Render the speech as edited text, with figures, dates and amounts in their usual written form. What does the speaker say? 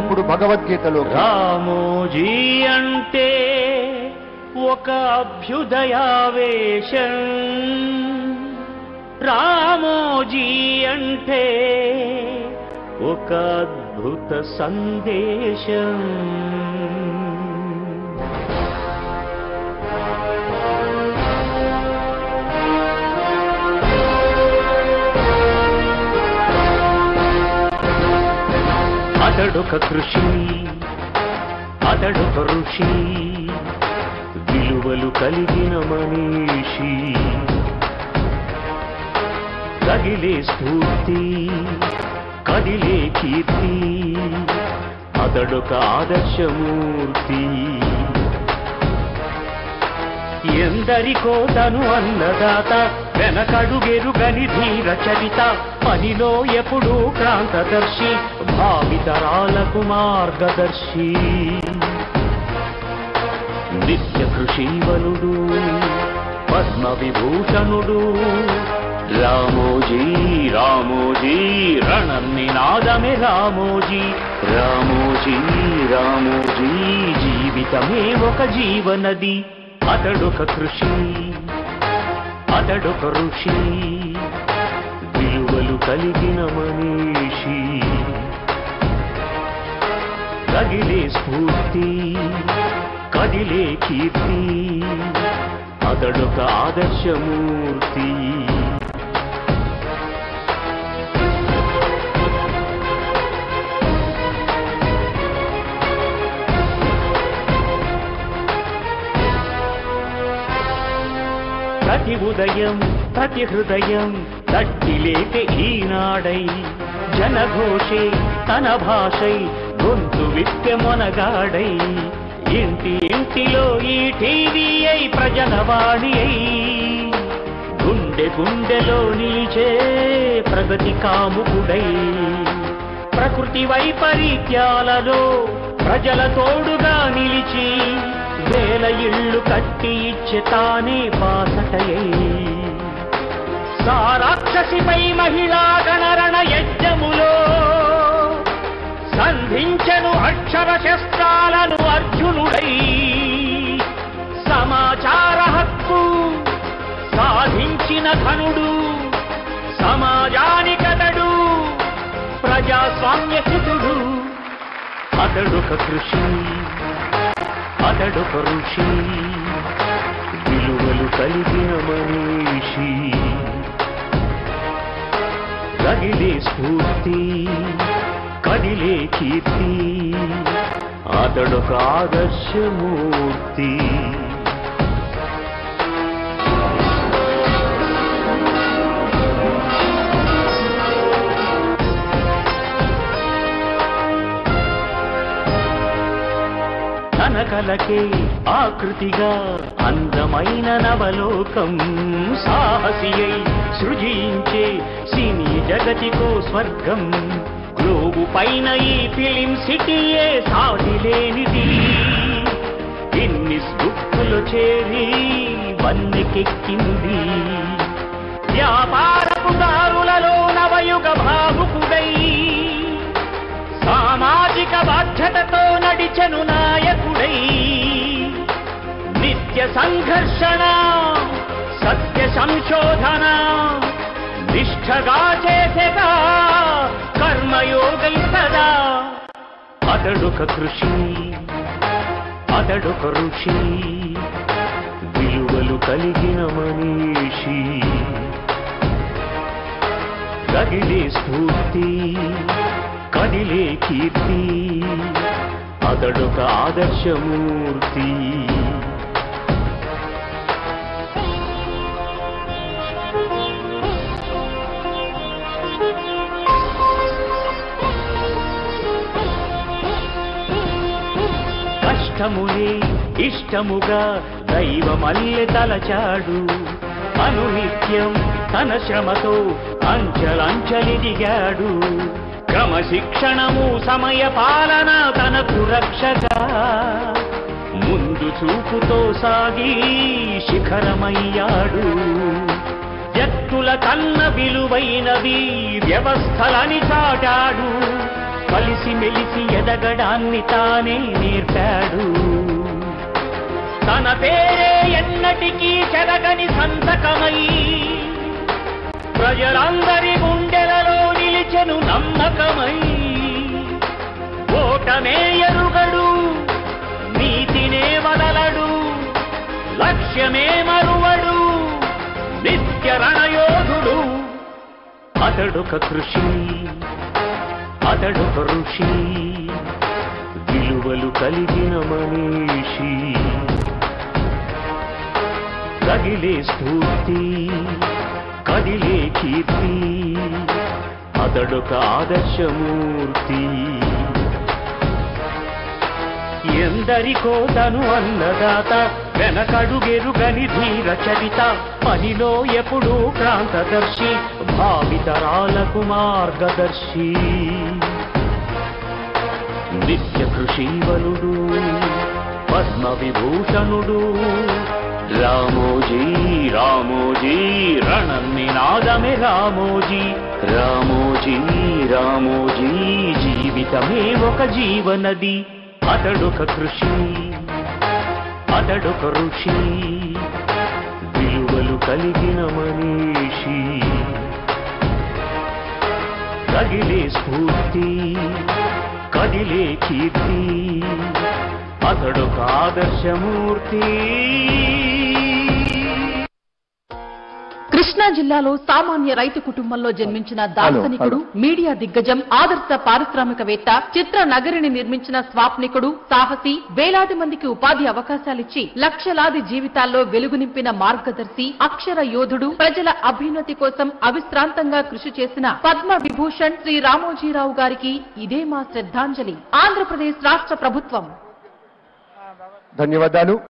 ఇప్పుడు భగవద్గీతలో రామోజీ అంటే ఒక అభ్యుదయావేశం, రామోజీ అంటే ఒక అద్భుత సందేశం. అతడొక కృషి, అతడొక ఋషి, విలువలు కలిగిన మనిషి, కదిలే స్ఫూర్తి, కదిలే కీర్తి, అతడొక ఆదర్శమూర్తి. ఎందరికో తను అన్నదాత, వెనకడుగెరుగని ధీర చరిత, పనిలో ఎప్పుడూ క్రాంతదర్శి, భావితరాలకు మార్గదర్శి. నిత్య కృషీవలుడు, పద్మ విభూషణుడు, రామోజీ రామోజీ రణనినాదమే రామోజీ. రామోజీ రామోజీ జీవితమే ఒక జీవనది. అతడొక కృషి, అతడొక ఋషి, విలువలు కలిగిన మనిషి, కదిలే స్ఫూర్తి, కదిలే కీర్తి, అతడొక ఆదర్శమూర్తి. ప్రతి ఉదయం ప్రతి హృదయం తట్టిలేక ఈనాడై, జనఘోషే తన భాషై, గొంతు విప్పె మొనగాడై, ఇంటి ఇంటిలో ఈ టీవీ అయి ప్రజలవాణి అయి, గుండె గుండెలో నిలిచే ప్రగతి కాముకుడై, ప్రకృతి వైపరీత్యాలలో ప్రజల తోడుగా నిలిచి, వేల ఇళ్ళు కట్టి ఇచ్చే తానే బాసటయై, సారాక్షసిపై మహిళా గణరణ యజ్ఞములో సంధించెను అక్షర శస్త్రాలను అర్జునుడై, సమాచార హక్కు సాధించిన ఘనుడు, సమాజానికతడు ప్రజాస్వామ్య హితుడు. అతడొక కృషి, అతడొక ఋషి, విలువలు కలిగిన మనిషి, కదిలే స్ఫూర్తి, కదిలే కీర్తి, అతడొక ఆదర్శమూర్తి. కలకే ఆకృతిగా అందమైన నవలోకం, సాహసియై సృజించే సినీ జగతికో స్వర్గం. గ్లోబు పైన ఈ ఫిలిం సిటీయే సాటి లేనిది, గిన్నిస్ బుక్కులో చేరి వన్నెకెక్కింది. వ్యాపారపు దారులలో నవయుగ భావుకుడై, సామాజిక బాధ్యతతో నడిచెను నాయకుడై, నిత్య సంఘర్షణ సత్య సంశోధన నిష్ఠగా చేసేగా కర్మయోగై సదా. అతడొక కృషి, అతడొక ఋషి, విలువలు కలిగిన మనిషి, కదిలే స్ఫూర్తి, కదిలే కీర్తి, అతడొక ఆదర్శమూర్తి. కష్టములే ఇష్టముగా దైవమల్లె తలచాడు, అనునిత్యం తన శ్రమతో అంచెలంచెలిదిగాడు. క్రమశిక్షణము సమయ పాలన తనకు రక్షగా, ముందు చూపుతో సాగి శిఖరమయ్యాడు. వ్యక్తుల కన్న విలువైనవి వ్యవస్థలని చాటాడు, కలిసి మెలిసి ఎదగడాన్ని తానే నేర్పాడు. తన పేరే ఎన్నటికీ చెరగని సంతకమై ప్రజలందరి గుండెలలో నిలిచెను నమ్మకమై. ఓటమే ఎరుగడు, నీతినే వదలడు, లక్ష్యమే మరువడు, నిత్య రణయోధుడు. అతడొక కృషి, అతడొక ఋషి, విలువలు కలిగిన మనిషి. కదిలే స్ఫూర్తి, కదిలే కీర్తి, అతడొక ఆదర్శమూర్తి. ఎందరికో తను అన్నదాత, వెనకడుగెరుగని ధీర చరిత. పనిలో ఎప్పుడూ క్రాంతదర్శి, భావితరాలకు మార్గదర్శి. నిత్య కృషీవలుడు, పద్మ విభూషణుడు. రామోజీ రామోజీ రణనినాదమే రామోజీ. రామోజీ రామోజీ జీవితమే ఒక జీవనది. అతడొక కృషి, అతడొక ఋషి, విలువలు కలిగిన మనిషి. కదిలే స్ఫూర్తి, కదిలే కీర్తి, అతడొక ఆదర్శమూర్తి. కృష్ణా జిల్లాలో సామాన్య రైతు కుటుంబంలో జన్మించిన దార్శనికుడు, మీడియా దిగ్గజం, ఆదర్శ పారిశ్రామికవేత్త, చిత్ర నగరిని నిర్మించిన స్వాప్నికుడు, సాహసి, వేలాది మందికి ఉపాధి అవకాశాలిచ్చి లక్షలాది జీవితాల్లో వెలుగు నింపిన మార్గదర్శి, అక్షర యోధుడు, ప్రజల అభ్యున్నతి కోసం అవిశ్రాంతంగా కృషి చేసిన పద్మ విభూషణ్ శ్రీ రామోజీరావు గారికి ఇదే మా శ్రద్ధాంజలి. ఆంధ్రప్రదేశ్ రాష్ట్ర ప్రభుత్వం. ధన్యవాదాలు.